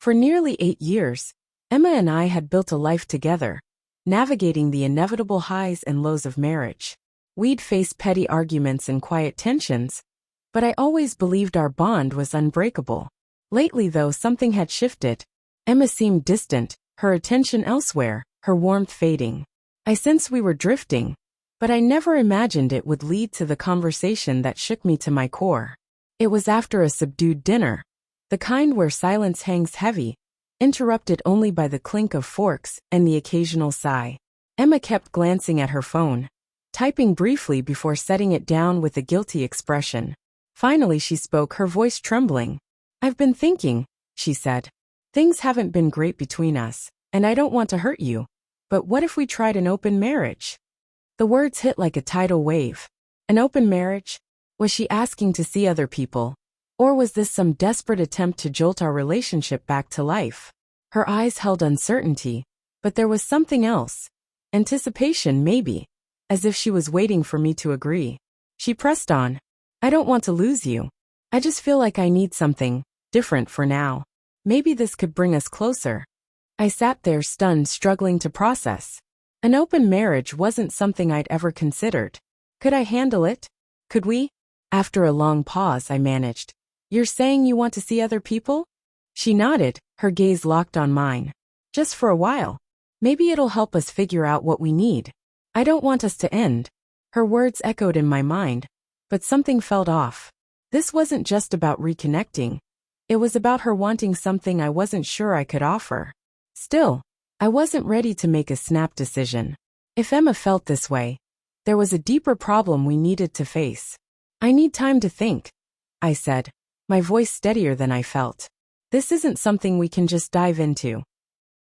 For nearly 8 years, Emma and I had built a life together, navigating the inevitable highs and lows of marriage. We'd face petty arguments and quiet tensions, but I always believed our bond was unbreakable. Lately, though, something had shifted. Emma seemed distant, her attention elsewhere, her warmth fading. I sensed we were drifting, but I never imagined it would lead to the conversation that shook me to my core. It was after a subdued dinner, the kind where silence hangs heavy, interrupted only by the clink of forks and the occasional sigh. Emma kept glancing at her phone, typing briefly before setting it down with a guilty expression. Finally she spoke, her voice trembling. "I've been thinking," she said. "Things haven't been great between us, and I don't want to hurt you. But what if we tried an open marriage?" The words hit like a tidal wave. An open marriage? Was she asking to see other people? Or was this some desperate attempt to jolt our relationship back to life? Her eyes held uncertainty, but there was something else. Anticipation, maybe, as if she was waiting for me to agree. She pressed on. "I don't want to lose you. I just feel like I need something different for now. Maybe this could bring us closer." I sat there stunned, struggling to process. An open marriage wasn't something I'd ever considered. Could I handle it? Could we? After a long pause, I managed. "You're saying you want to see other people?" She nodded, her gaze locked on mine. "Just for a while. Maybe it'll help us figure out what we need. I don't want us to end." Her words echoed in my mind, but something felt off. This wasn't just about reconnecting. It was about her wanting something I wasn't sure I could offer. Still, I wasn't ready to make a snap decision. If Emma felt this way, there was a deeper problem we needed to face. "I need time to think," I said, my voice steadier than I felt. "This isn't something we can just dive into."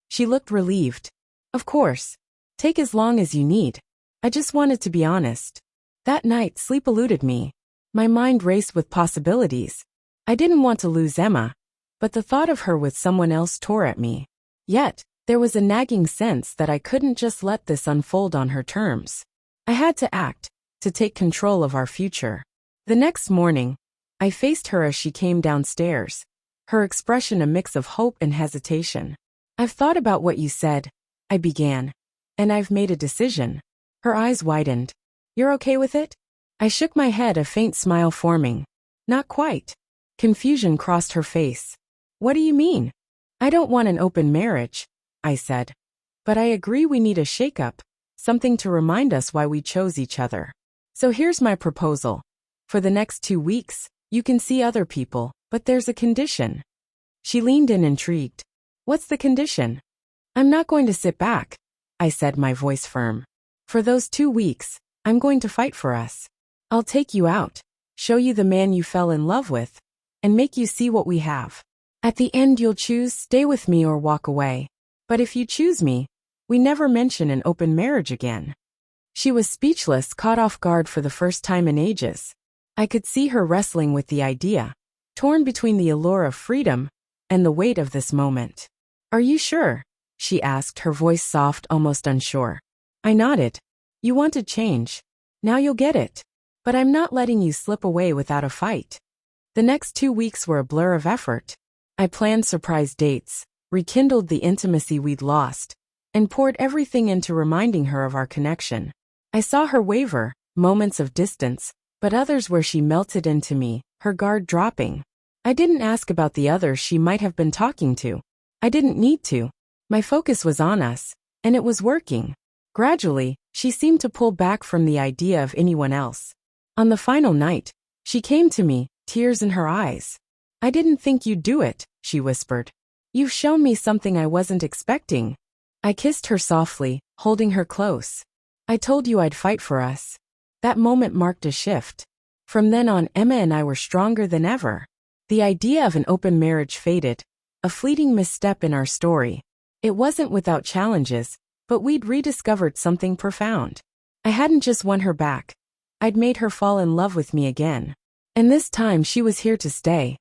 She looked relieved. "Of course. Take as long as you need. I just wanted to be honest." That night, sleep eluded me. My mind raced with possibilities. I didn't want to lose Emma, but the thought of her with someone else tore at me. Yet, there was a nagging sense that I couldn't just let this unfold on her terms. I had to act, to take control of our future. The next morning, I faced her as she came downstairs, her expression a mix of hope and hesitation. "I've thought about what you said," I began, "and I've made a decision." Her eyes widened. "You're okay with it?" I shook my head, a faint smile forming. "Not quite." Confusion crossed her face. "What do you mean?" "I don't want an open marriage," I said. "But I agree we need a shakeup, something to remind us why we chose each other. So here's my proposal. For the next 2 weeks, you can see other people, but there's a condition." She leaned in, intrigued. "What's the condition?" "I'm not going to sit back," I said, my voice firm. "For those 2 weeks, I'm going to fight for us. I'll take you out, show you the man you fell in love with, and make you see what we have. At the end, you'll choose stay with me or walk away. But if you choose me, we never mention an open marriage again." She was speechless, caught off guard for the first time in ages. I could see her wrestling with the idea, torn between the allure of freedom and the weight of this moment. "Are you sure?" she asked, her voice soft, almost unsure. I nodded. "You wanted change. Now you'll get it. But I'm not letting you slip away without a fight." The next 2 weeks were a blur of effort. I planned surprise dates, rekindled the intimacy we'd lost, and poured everything into reminding her of our connection. I saw her waver, moments of distance, but others where she melted into me, her guard dropping. I didn't ask about the others she might have been talking to. I didn't need to. My focus was on us, and it was working. Gradually, she seemed to pull back from the idea of anyone else. On the final night, she came to me, tears in her eyes. "I didn't think you'd do it," she whispered. "You've shown me something I wasn't expecting." I kissed her softly, holding her close. "I told you I'd fight for us." That moment marked a shift. From then on, Emma and I were stronger than ever. The idea of an open marriage faded, a fleeting misstep in our story. It wasn't without challenges, but we'd rediscovered something profound. I hadn't just won her back. I'd made her fall in love with me again. And this time she was here to stay.